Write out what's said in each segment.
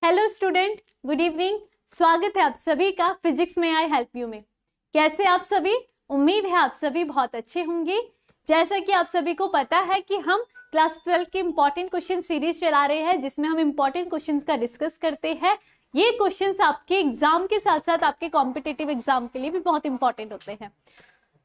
Hello student, good evening. स्वागत है आप सभी का फिजिक्स में आई हेल्प यू में। कैसे आप सभी? उम्मीद है आप सभी बहुत अच्छे होंगे। जैसा कि आप सभी को पता है कि हम क्लास 12 की इंपॉर्टेंट क्वेश्चन सीरीज चला रहे हैं, जिसमें हम इंपॉर्टेंट क्वेश्चंस का डिस्कस करते हैं। ये क्वेश्चंस आपके एग्जाम के साथ साथ आपके कॉम्पिटिटिव एग्जाम के लिए भी बहुत इंपॉर्टेंट होते हैं।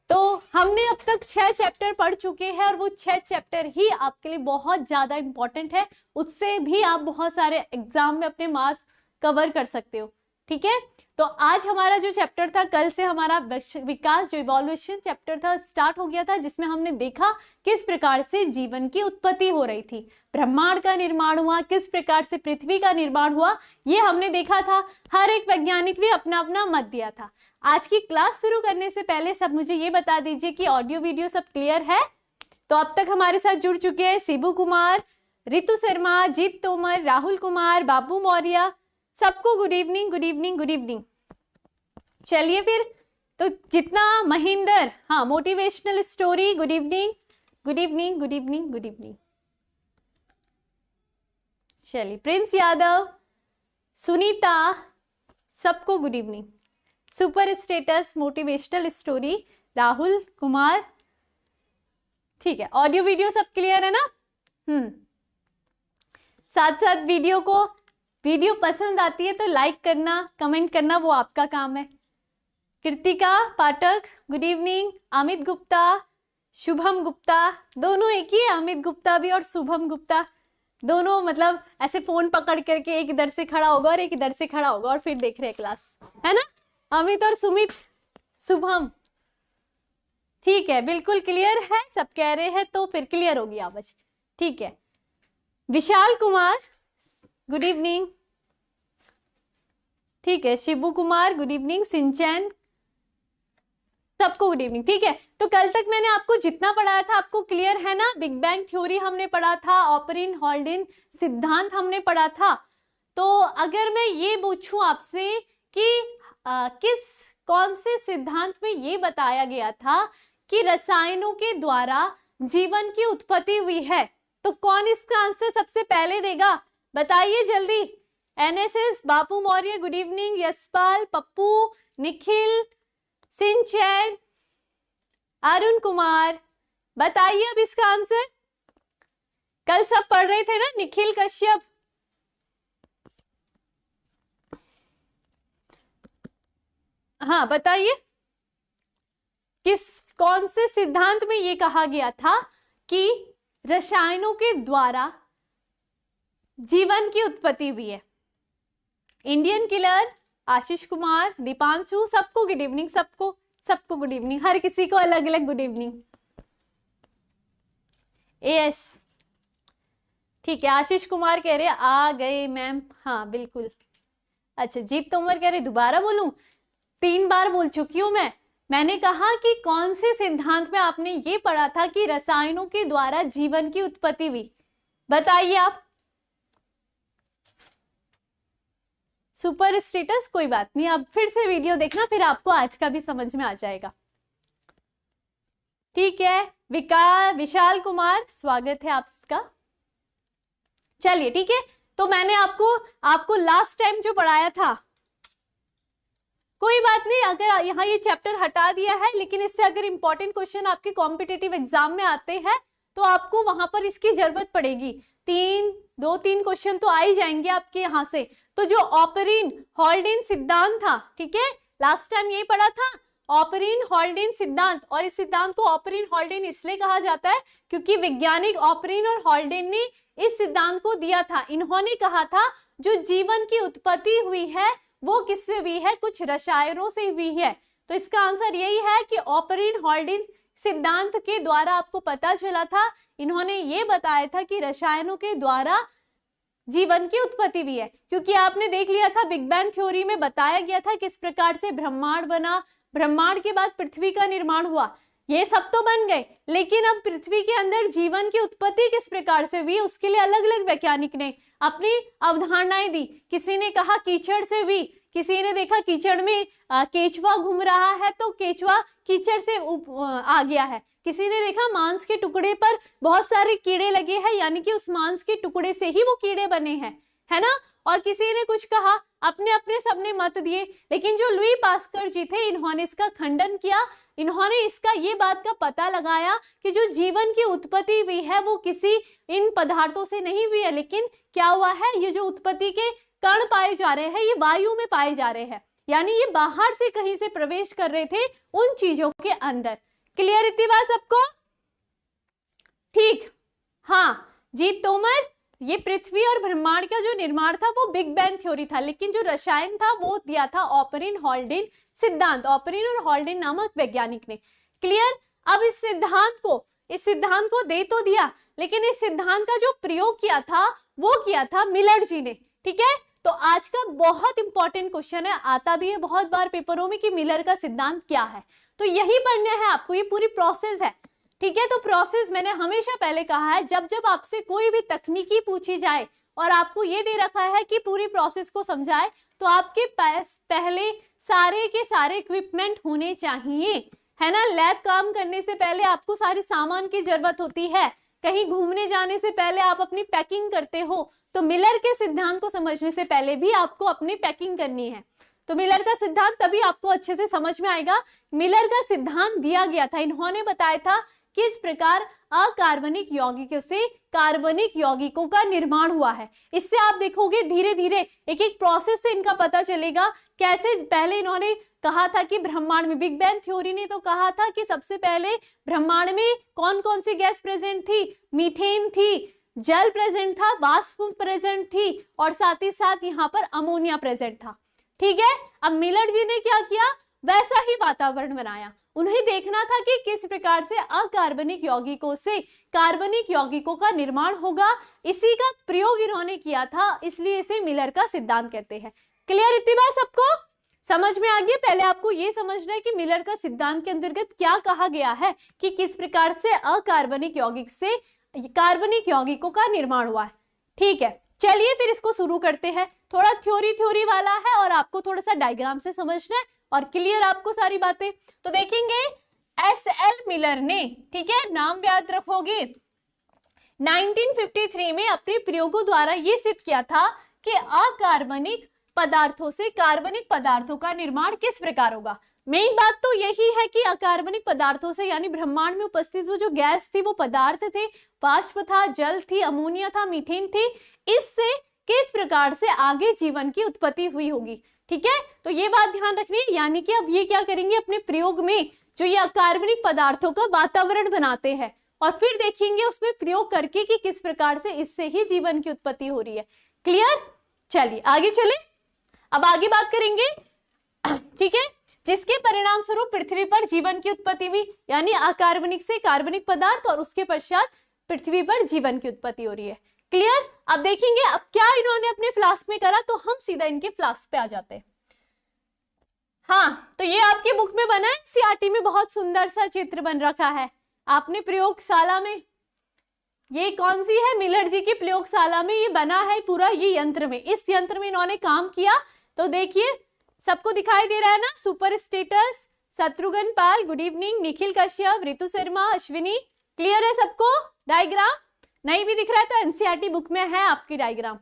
तो हमने अब तक 6 चैप्टर पढ़ चुके हैं और वो 6 चैप्टर ही आपके लिए बहुत ज्यादा इंपॉर्टेंट है। उससे भी आप बहुत सारे एग्जाम में अपने मार्क्स कवर कर सकते हो। ठीक है, तो आज हमारा जो चैप्टर था, कल से हमारा विकास जो इवोल्यूशन चैप्टर था स्टार्ट हो गया था, जिसमें हमने देखा किस प्रकार से जीवन की उत्पत्ति हो रही थी, ब्रह्मांड का निर्माण हुआ, किस प्रकार से पृथ्वी का निर्माण हुआ, ये हमने देखा था। हर एक वैज्ञानिक ने अपना अपना मत दिया था। आज की क्लास शुरू करने से पहले सब मुझे ये बता दीजिए कि ऑडियो वीडियो सब क्लियर है। तो अब तक हमारे साथ जुड़ चुके हैं शिबू कुमार, रितु शर्मा, जीत तोमर, राहुल कुमार, बाबू मौर्य, सबको good evening, good evening, good evening. चलिए फिर, तो जितना महेंद्र, हाँ, motivational story, good evening, good evening, good evening, good evening. चलिए, प्रिंस यादव, सुनीता, सबको good evening. Super status, motivational story, Rahul Kumar, ठीक है। ऑडियो वीडियो सब क्लियर है ना? साथ साथ वीडियो पसंद आती है तो लाइक करना, कमेंट करना, वो आपका काम है। कृतिका पाठक, गुड इवनिंग। अमित गुप्ता, शुभम गुप्ता, दोनों एक ही है, अमित गुप्ता भी और शुभम गुप्ता दोनों, मतलब ऐसे फोन पकड़ करके एक इधर से खड़ा होगा और एक इधर से खड़ा होगा और फिर देख रहे क्लास, है ना? अमित और सुमित, शुभम, ठीक है, बिल्कुल क्लियर है, सब कह रहे हैं तो फिर क्लियर होगी आवाज, ठीक है। विशाल कुमार, गुड इवनिंग, ठीक है। Shibu Kumar, good evening. सिंचन, सबको गुड इवनिंग, ठीक है। तो कल तक मैंने आपको जितना पढ़ाया था आपको क्लियर है ना? बिग बैंग थ्योरी हमने पढ़ा था, ऑपरिन हॉल्डिन सिद्धांत हमने पढ़ा था। तो अगर मैं ये पूछूं आपसे कि कौन से सिद्धांत में ये बताया गया था कि रसायनों के द्वारा जीवन की उत्पत्ति हुई है, तो कौन इसका आंसर सबसे पहले देगा? बताइए जल्दी। एनएसएस, बापू मौर्य, गुड इवनिंग। यशपाल, पप्पू, निखिल, सिंचन, अरुण कुमार, बताइए अब इसका आंसर। कल सब पढ़ रहे थे ना? निखिल कश्यप, हाँ बताइए, कौन से सिद्धांत में ये कहा गया था कि रसायनों के द्वारा जीवन की उत्पत्ति हुई है? इंडियन किलर, आशीष कुमार, दीपांशु, सबको गुड इवनिंग, सबको गुड इवनिंग, हर किसी को अलग अलग गुड इवनिंग। एस, ठीक है। आशीष कुमार कह रहे आ गए मैम, हाँ बिल्कुल। अच्छा, जीत तोमर कह रहे दोबारा बोलूं? 3 बार बोल चुकी हूं मैंने कहा कि कौन से सिद्धांत में आपने ये पढ़ा था कि रसायनों के द्वारा जीवन की उत्पत्ति हुई? बताइए आप। सुपर स्टेटस, कोई बात नहीं, आप फिर से वीडियो देखना, फिर आपको आज का भी समझ में आ जाएगा, ठीक है। विशाल कुमार, स्वागत है आपका। चलिए, ठीक है। तो मैंने आपको लास्ट टाइम जो पढ़ाया था, कोई बात नहीं, अगर यहाँ ये चैप्टर हटा दिया है, लेकिन इससे अगर इंपॉर्टेंट क्वेश्चन आपके कॉम्पिटिटिव एग्जाम में आते हैं तो आपको वहां पर इसकी जरूरत पड़ेगी। 2-3 क्वेश्चन तो आ ही जाएंगे आपके यहाँ से। तो जो ऑपरिन हॉल्डिन सिद्धांत था, ठीक है, लास्ट टाइम यही पढ़ा था, ऑपरिन हॉल्डिन सिद्धांत। और इस सिद्धांत को ऑपरिन हॉल्डिन इसलिए कहा जाता है क्योंकि वैज्ञानिक ऑपरिन और हॉल्डिन ने इस सिद्धांत को दिया था। इन्होंने कहा था जो जीवन की उत्पत्ति हुई है वो किससे हुई है? कुछ रसायनों से हुई है। तो इसका आंसर यही है कि ऑपरिन हॉल्डिन सिद्धांत के द्वारा आपको पता चला था, इन्होंने ये बताया था कि रसायनों के द्वारा जीवन की उत्पत्ति भी है। क्योंकि आपने देख लिया था बिग बैंग थ्योरी में बताया गया था किस प्रकार से ब्रह्मांड बना, ब्रह्मांड के बाद पृथ्वी का निर्माण हुआ, ये सब तो बन गए, लेकिन अब पृथ्वी के अंदर जीवन की उत्पत्ति किस प्रकार से हुई, उसके लिए अलग अलग वैज्ञानिक ने अपनी अवधारणाएं दी। किसी ने कहा कीचड़ से हुई, किसी ने देखा कीचड़ में केचुआ घूम रहा है तो केचुआ कीचड़ से आ गया है, किसी ने देखा मांस के टुकड़े पर बहुत सारे कीड़े लगे हैं, यानी कि उस मांस के टुकड़े से ही वो कीड़े बने हैं, है ना। और किसी ने कुछ कहा, अपने अपने सबने मत दिए, लेकिन जो लुई पास्कल जी थे इन्होंने इसका खंडन किया। इन्होंने इसका ये बात का पता लगाया कि जो जीवन की उत्पत्ति हुई है वो किसी इन पदार्थों से नहीं हुई है, लेकिन क्या हुआ है, ये जो उत्पत्ति के कण पाए जा रहे हैं ये वायु में पाए जा रहे हैं, यानी ये बाहर से कहीं से प्रवेश कर रहे थे उन चीजों के अंदर। क्लियर इतनी बात सबको? ठीक, हाँ जीत तोमर, ये पृथ्वी और ब्रह्मांड का जो निर्माण था वो बिग बैंग थ्योरी था, लेकिन जो रसायन था वो दिया था ऑपरिन हॉल्डिन सिद्धांत, ऑपरिन और हॉल्डिन नामक वैज्ञानिक ने। क्लियर? अब इस सिद्धांत को दे तो दिया, लेकिन इस सिद्धांत का जो प्रयोग किया था वो किया था मिलर जी ने। ठीक है, तो आज का बहुत इंपॉर्टेंट क्वेश्चन है, आता भी है बहुत बार पेपरों में कि मिलर का सिद्धांत क्या है, तो यही पढ़ना है आपको, ये पूरी प्रोसेस है। ठीक है, तो प्रोसेस मैंने हमेशा पहले कहा है, जब जब आपसे कोई भी तकनीकी पूछी जाए और आपको ये दे रखा है कि पूरी प्रोसेस को समझाए, तो आपके पास पहले सारे के सारे इक्विपमेंट होने चाहिए, है ना। लैब काम करने से पहले आपको सारे सामान की जरूरत होती है, कहीं घूमने जाने से पहले आप अपनी पैकिंग करते हो, तो मिलर के सिद्धांत को समझने से पहले भी आपको अपनी पैकिंग करनी है। तो मिलर का सिद्धांत तभी आपको अच्छे से समझ में आएगा। मिलर का सिद्धांत दिया गया था, इन्होंने बताया था किस प्रकार अकार्बनिक यौगिकों से कार्बनिक यौगिकों का निर्माण हुआ है। इससे आप देखोगे धीरे धीरे एक एक प्रोसेस से इनका पता चलेगा कैसे। पहले इन्होंने कहा था कि ब्रह्मांड में, बिग बैंग थ्योरी ने तो कहा था कि सबसे पहले ब्रह्मांड में कौन कौन सी गैस प्रेजेंट थी, मीथेन थी, जल प्रेजेंट था, वाष्प प्रेजेंट थी, और साथ ही साथ यहाँ पर अमोनिया प्रेजेंट था। ठीक है, अब मिलर जी ने क्या किया, वैसा ही वातावरण बनाया। उन्हें देखना था कि किस प्रकार से अकार्बनिक यौगिकों से कार्बनिक यौगिकों का निर्माण होगा, इसी का प्रयोग इन्होंने किया था, इसलिए इसे मिलर का सिद्धांत कहते हैं। क्लियर इतनी बात सबको समझ में आ गई? पहले आपको ये समझना है कि मिलर का सिद्धांत के अंतर्गत क्या कहा गया है, कि किस प्रकार से अकार्बनिक यौगिक से कार्बनिक यौगिकों का निर्माण हुआ है। ठीक है, चलिए फिर इसको शुरू करते हैं। थोड़ा थ्योरी वाला है और आपको थोड़ा सा डायग्राम से समझना है और क्लियर आपको सारी बातें। तो देखेंगे एसएल मिलर ने, ठीक है, नाम याद रखोगे, 1953 में अपने प्रयोगों द्वारा यह सिद्ध किया था कि अकार्बनिक पदार्थों से कार्बनिक पदार्थों का निर्माण किस प्रकार होगा। मेन बात तो यही है कि अकार्बनिक पदार्थों से, यानी ब्रह्मांड में उपस्थित वो जो गैस थी वो पदार्थ थे, वाष्प था, जल थी, अमोनिया था, मीथेन थी, इससे किस प्रकार से आगे जीवन की उत्पत्ति हुई होगी। ठीक है, तो ये बात ध्यान रखनी है। यानी कि अब ये क्या करेंगे, अपने प्रयोग में जो ये अकार्बनिक पदार्थों का वातावरण बनाते हैं और फिर देखेंगे उसमें प्रयोग करके कि किस प्रकार से इससे ही जीवन की उत्पत्ति हो रही है। क्लियर? चलिए आगे चले, अब आगे बात करेंगे। ठीक है, जिसके परिणाम स्वरूप पृथ्वी पर जीवन की उत्पत्ति हुई, यानी अकार्बनिक से कार्बनिक पदार्थ, और उसके पश्चात पृथ्वी पर जीवन की उत्पत्ति हो रही है। क्लियर? अब देखेंगे अब क्या इन्होंने अपने फ्लास्क में करा, तो हम सीधा इनके फ्लास्क पे आ जाते हैं। हाँ, तो ये आपकी बुक में बना है, एनसीईआरटी में बहुत सुंदर सा चित्र बन रखा है। आपने प्रयोगशाला में, ये कौन सी है, मिलर जी की प्रयोगशाला में ये बना है पूरा, ये यंत्र में, इस यंत्र में इन्होंने काम किया। तो देखिए सबको दिखाई दे रहा है ना, super status, Shatrughan Pal, good evening, Nikhil Kashyap, Ritu Sharma, Ashwini. Clear है सबको? डायग्राम नहीं भी दिख रहा है तो एनसीईआरटी बुक में है आपकी डायग्राम।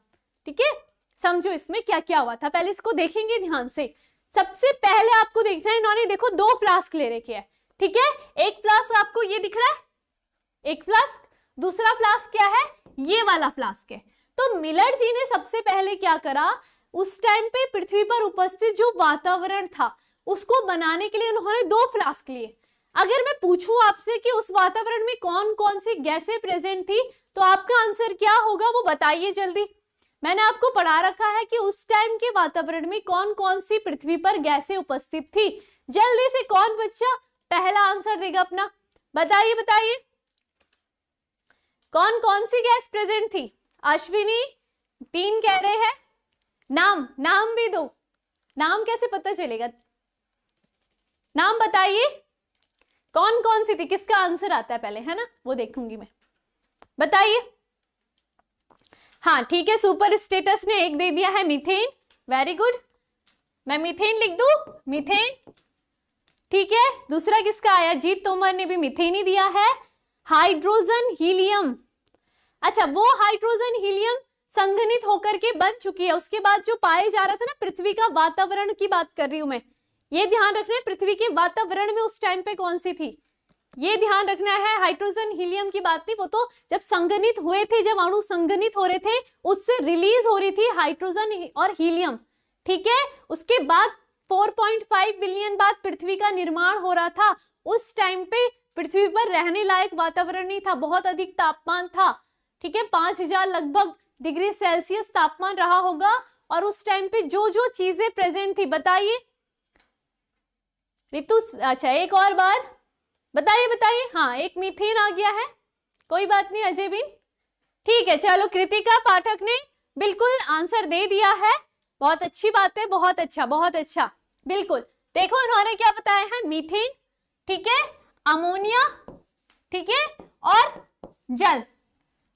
ठीक है, समझो इसमें क्या क्या हुआ था, पहले इसको देखेंगे ध्यान से। सबसे पहले आपको देखना है, इन्होंने देखो 2 फ्लास्क ले रखे हैं। ठीक है, एक फ्लास्क आपको ये दिख रहा है, एक फ्लास्क, दूसरा फ्लास्क क्या है, ये वाला फ्लास्क है। तो मिलर जी ने सबसे पहले क्या करा, उस टाइम पे पृथ्वी पर उपस्थित जो वातावरण था उसको बनाने के लिए उन्होंने 2 फ्लास्क लिए। अगर मैं पूछूं आपसे कि उस वातावरण में कौन कौन सी गैसें प्रेजेंट थी, तो आपका आंसर क्या होगा वो बताइए जल्दी। मैंने आपको पढ़ा रखा है कि उस टाइम के वातावरण में कौन कौन सी पृथ्वी पर गैसें उपस्थित थी। जल्दी से कौन बच्चा पहला आंसर देगा अपना, बताइए बताइए, कौन कौन सी गैस प्रेजेंट थी। अश्विनी 3 कह रहे हैं, नाम भी दो, नाम कैसे पता चलेगा, नाम बताइए कौन कौन सी थी, किसका आंसर आता है पहले, है ना, वो देखूंगी मैं, बताइए। हाँ ठीक है, सुपर स्टेटस ने 1 दे दिया है, मीथेन, वेरी गुड, मैं मीथेन लिख दूं, मीथेन। ठीक है, दूसरा किसका आया, जीत तोमर ने भी मीथेन ही दिया है। हाइड्रोजन हीलियम, अच्छा वो हाइड्रोजन हीलियम संघनित होकर के बन चुकी है। उसके बाद जो पाए जा रहा था ना, पृथ्वी का वातावरण की बात कर रही हूं मैं, ये ध्यान रखना है पृथ्वी के वातावरण में उस टाइम पे कौन सी थी, ये ध्यान रखना है। हाइड्रोजन हीलियम की बात नहीं, वो तो जब संघनित हुए थे, जब अणु संघनित हो रहे थे, उससे रिलीज हो रही थी हाइड्रोजन और हीलियम, ठीक है। उसके बाद 4.5 बिलियन बाद पृथ्वी का निर्माण हो रहा था। उस टाइम पे पृथ्वी पर रहने लायक वातावरण नहीं था, बहुत अधिक तापमान था, ठीक है। 5000 लगभग डिग्री सेल्सियस तापमान रहा होगा। और उस टाइम पे जो जो चीजें प्रेजेंट थी, बताइए ऋतु, अच्छा एक और बार बताइए बताइए। हाँ, एक मीथेन आ गया है, कोई बात नहीं अजय बिन, ठीक है। चलो कृतिका पाठक ने बिल्कुल आंसर दे दिया है, बहुत अच्छी बात है, बहुत अच्छा बहुत अच्छा, बिल्कुल। देखो इन्होंने क्या बताया है, मीथेन, ठीक है, अमोनिया, ठीक है, और जल।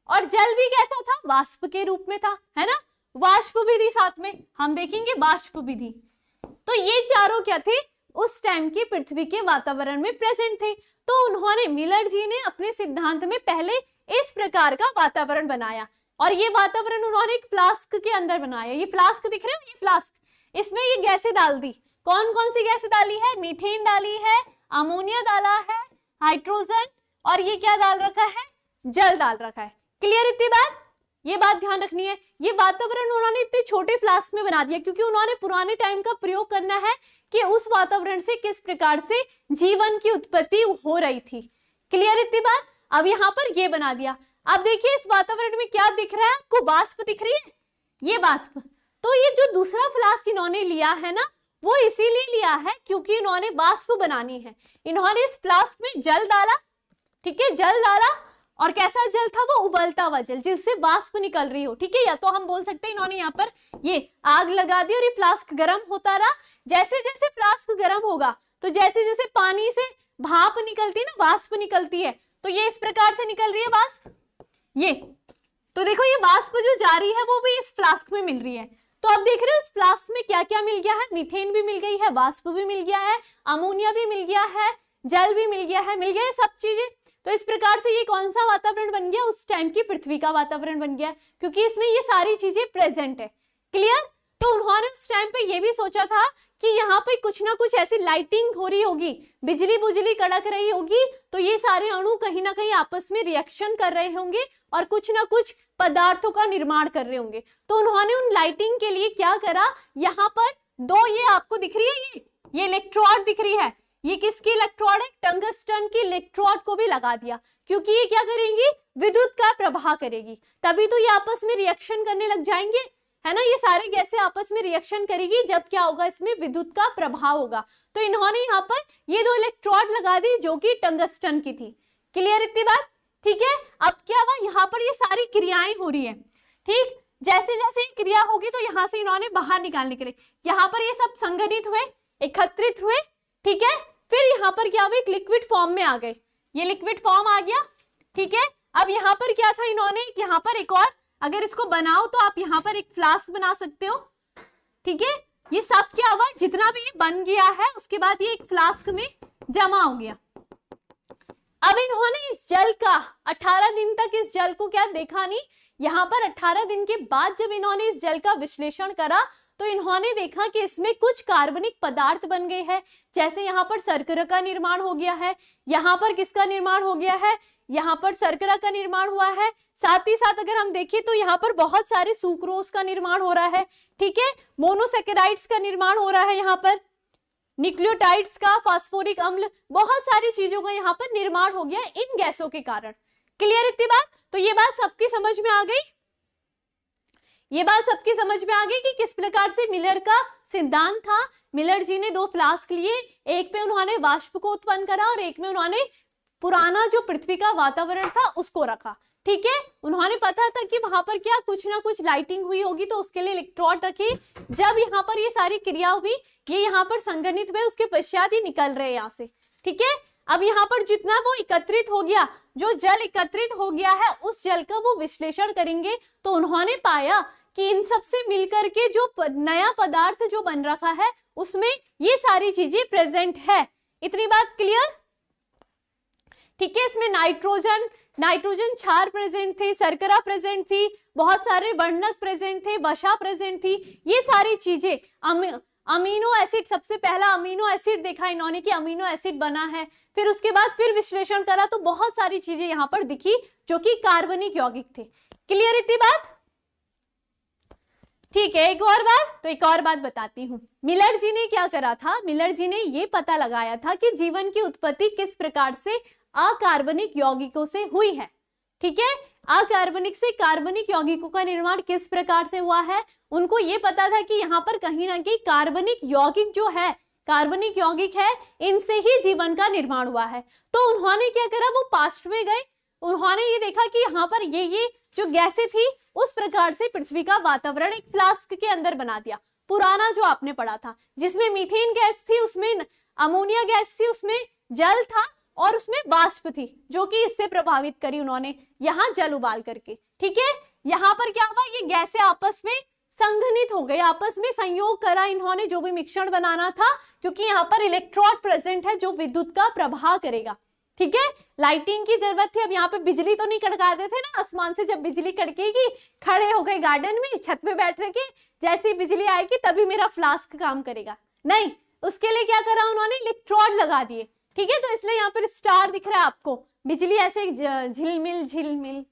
और जल भी कैसा था, वाष्प के रूप में था, है ना, वाष्प विधि साथ में हम देखेंगे, वाष्प विधि। तो ये चारों क्या थे, उस टाइम के पृथ्वी के वातावरण में प्रेजेंट थे। तो उन्होंने, मिलर जी ने अपने सिद्धांत में पहले इस प्रकार का वातावरण बनाया। और ये वातावरण उन्होंने एक फ्लास्क के अंदर बनाया। ये फ्लास्क दिख रहे हो, ये फ्लास्क, इसमें ये गैसें डाल दी। कौन कौन सी गैसें डाली है, मीथेन डाली है, अमोनिया डाला है, हाइड्रोजन, और ये क्या डाल रखा है, जल डाल रखा है। क्लियर इतनी बात, ये बात ध्यान रखनी है। ये वातावरण उन्होंने इतने छोटे फ्लास्क में बना दिया क्योंकि उन्होंने पुराने टाइम का प्रयोग करना है कि उस वातावरण से किस प्रकार से जीवन की उत्पत्ति हो रही थी। क्लियर इतनी बात। अब यहाँ पर ये बना दिया। अब देखिए इस वातावरण में क्या दिख रहा है आपको, वाष्प दिख रही है, ये वाष्प। तो ये जो दूसरा फ्लास्क इन्होंने लिया है ना, वो इसीलिए लिया है क्योंकि इन्होंने वाष्प बनानी है। इन्होंने इस फ्लास्क में जल डाला, ठीक है, जल डाला, और कैसा जल था वो, उबलता हुआ जल जिससे वाष्प निकल रही हो, ठीक है। या तो हम बोल सकते हैं इन्होंने यहाँ पर ये आग लगा दी और ये फ्लास्क गर्म होता रहा। जैसे जैसे फ्लास्क गर्म होगा तो जैसे जैसे पानी से भाप निकलती है ना, वाष्प निकलती है, तो ये इस प्रकार से निकल रही है वाष्प, ये। तो देखो ये वाष्प जो जा रही है वो भी इस फ्लास्क में मिल रही है। तो अब देख रहे हो इस फ्लास्क में क्या क्या मिल गया है, मीथेन भी मिल गई है, वाष्प भी मिल गया है, अमोनिया भी मिल गया है, जल भी मिल गया है, मिल गया है सब चीजें। तो इस प्रकार से ये कौन सा वातावरण बन गया, उस टाइम की पृथ्वी का वातावरण बन गया, क्योंकि इसमें ये सारी चीजें प्रेजेंट है। क्लियर। तो उन्होंने उस टाइम पे ये भी सोचा था कि यहाँ पे कुछ ना कुछ ऐसी लाइटिंग हो रही होगी, बिजली बुजली कड़क रही होगी, तो ये सारे अणु कहीं ना कहीं आपस में रिएक्शन कर रहे होंगे और कुछ ना कुछ पदार्थों का निर्माण कर रहे होंगे। तो उन्होंने उन लाइटिंग के लिए क्या करा, यहाँ पर दो, ये आपको दिख रही है, ये इलेक्ट्रोड दिख रही है, ये किसकी इलेक्ट्रोड है, टंगस्टन की इलेक्ट्रोड को भी लगा दिया, क्योंकि ये क्या करेंगी, विद्युत का प्रवाह करेगी, तभी तो ये आपस में रिएक्शन करने लग जाएंगे, है ना। ये सारे गैसें आपस में रिएक्शन करेगी जब क्या होगा, इसमें विद्युत का प्रभाव होगा। तो इन्होंने यहाँ पर ये दो इलेक्ट्रोड लगा दी जो कि टंगस्टन की थी। क्लियर इतनी बात, ठीक है। अब क्या हुआ, यहाँ पर ये सारी क्रियाएं हो रही है, ठीक। जैसे जैसे ये क्रिया होगी तो यहाँ से इन्होंने बाहर निकालने के लिए, यहाँ पर ये सब संघनित हुए, एकत्रित हुए, ठीक है। फिर यहाँ पर क्या हुआ, एक लिक्विड फॉर्म में आ गए, ये लिक्विड फॉर्म आ गया, ठीक है। अब यहाँ पर क्या था, इन्होंने यहाँ पर एक और, अगर इसको बनाओ तो आप यहाँ पर एक फ्लास्क बना सकते हो, ठीक है। ये सब क्या हुआ, जितना भी ये बन गया है उसके बाद ये एक फ्लास्क में जमा हो गया। अब इन्होंने इस जल का 18 दिन तक इस जल को क्या देखा नहीं, यहाँ पर 18 दिन के बाद जब इन्होंने इस जल का विश्लेषण करा तो इन्होंने देखा कि इसमें कुछ कार्बनिक पदार्थ बन गए हैं। जैसे यहाँ पर शर्करा का निर्माण हो गया है, यहाँ पर किसका निर्माण हो गया है, यहाँ पर शर्करा का निर्माण हुआ है। साथ ही साथ अगर हम देखें तो यहाँ पर बहुत सारे सुक्रोज का निर्माण हो रहा है, ठीक है। मोनोसेकेराइड्स का निर्माण हो रहा है, यहाँ पर न्यूक्लियोटाइड्स का, फास्फोरिक अम्ल, बहुत सारी चीजों का यहाँ पर निर्माण हो गया इन गैसों के कारण। क्लियर इतनी बात। तो ये बात सबकी समझ में आ गई, ये बात सबकी समझ में आ गई कि किस प्रकार से मिलर का सिद्धांत था। मिलर जी ने दो फ्लास्क लिए, एक पे उन्होंने वाष्प को उत्पन्न करा और एक में उन्होंने पुराना जो पृथ्वी का वातावरण था उसको रखा, ठीक है। उन्होंने पता था कि वहां पर क्या कुछ ना कुछ लाइटिंग हुई होगी तो उसके लिए इलेक्ट्रोड रखे। जब यहाँ पर ये सारी क्रिया हुई, ये यहाँ पर संघनित हुए, उसके पश्चात ही निकल रहे यहाँ से, ठीक है। अब यहाँ पर जितना वो एकत्रित हो गया, जो जल एकत्रित हो गया है, उस जल का वो विश्लेषण करेंगे तो उन्होंने पाया कि इन सब से मिलकर के जो नया पदार्थ जो बन रखा है उसमें ये सारी चीजें प्रेजेंट है। इतनी बात क्लियर, ठीक है। इसमें नाइट्रोजन क्षार प्रेजेंट थे, शर्करा प्रेजेंट थी, बहुत सारे वर्णक प्रेजेंट थे, वसा प्रेजेंट थी, ये सारी चीजें। अमीनो एसिड, सबसे पहला अमीनो एसिड देखा इन्होंने कि अमीनो एसिड बना है, फिर उसके बाद फिर विश्लेषण करा तो बहुत सारी चीजें यहाँ पर दिखी जो कि कार्बनिक यौगिक थे। क्लियर इतनी बात? ठीक है, एक और बात बताती हूँ। मिलर जी ने क्या करा था, मिलर जी ने ये पता लगाया था कि जीवन की उत्पत्ति किस प्रकार से अकार्बनिक यौगिकों से हुई है। ठीक है, अकार्बनिक से कार्बनिक यौगिकों का निर्माण किस प्रकार से हुआ है। उनको ये पता था कि यहाँ पर कहीं ना कहीं कार्बनिक यौगिक जो है, कार्बनिक यौगिक है, इनसे ही जीवन का निर्माण हुआ है। तो उन्होंने क्या करा, वो पास्ट में गए, उन्होंने ये देखा कि यहाँ पर ये जो गैसें थी उस प्रकार से पृथ्वी का वातावरण एक फ्लास्क के अंदर बना दिया। पुराना जो आपने पढ़ा था जिसमें मीथेन गैस थी, उसमें अमोनिया गैस थी, उसमें जल था और उसमें वाष्प थी जो कि इससे प्रभावित करी उन्होंने यहाँ जल उबाल करके। ठीक है, यहाँ पर क्या हुआ, ये गैसें आपस में संघनित हो गई, आपस में संयोग करा इन्होंने जो भी मिश्रण बनाना था, क्योंकि यहाँ पर इलेक्ट्रोड प्रेजेंट है जो विद्युत का प्रवाह करेगा। ठीक है, लाइटिंग की जरूरत थी। अब यहाँ पे बिजली तो नहीं कड़काते थे ना, आसमान से जब बिजली कड़केगी, खड़े हो गए गार्डन में, छत पे बैठ रहे के, जैसी बिजली आएगी तभी मेरा फ्लास्क काम करेगा, नहीं, उसके लिए क्या करा उन्होंने, इलेक्ट्रोड लगा दिए। ठीक है, तो इसलिए यहाँ पर स्टार दिख रहा है आपको, बिजली ऐसे झिलमिल झिलमिल,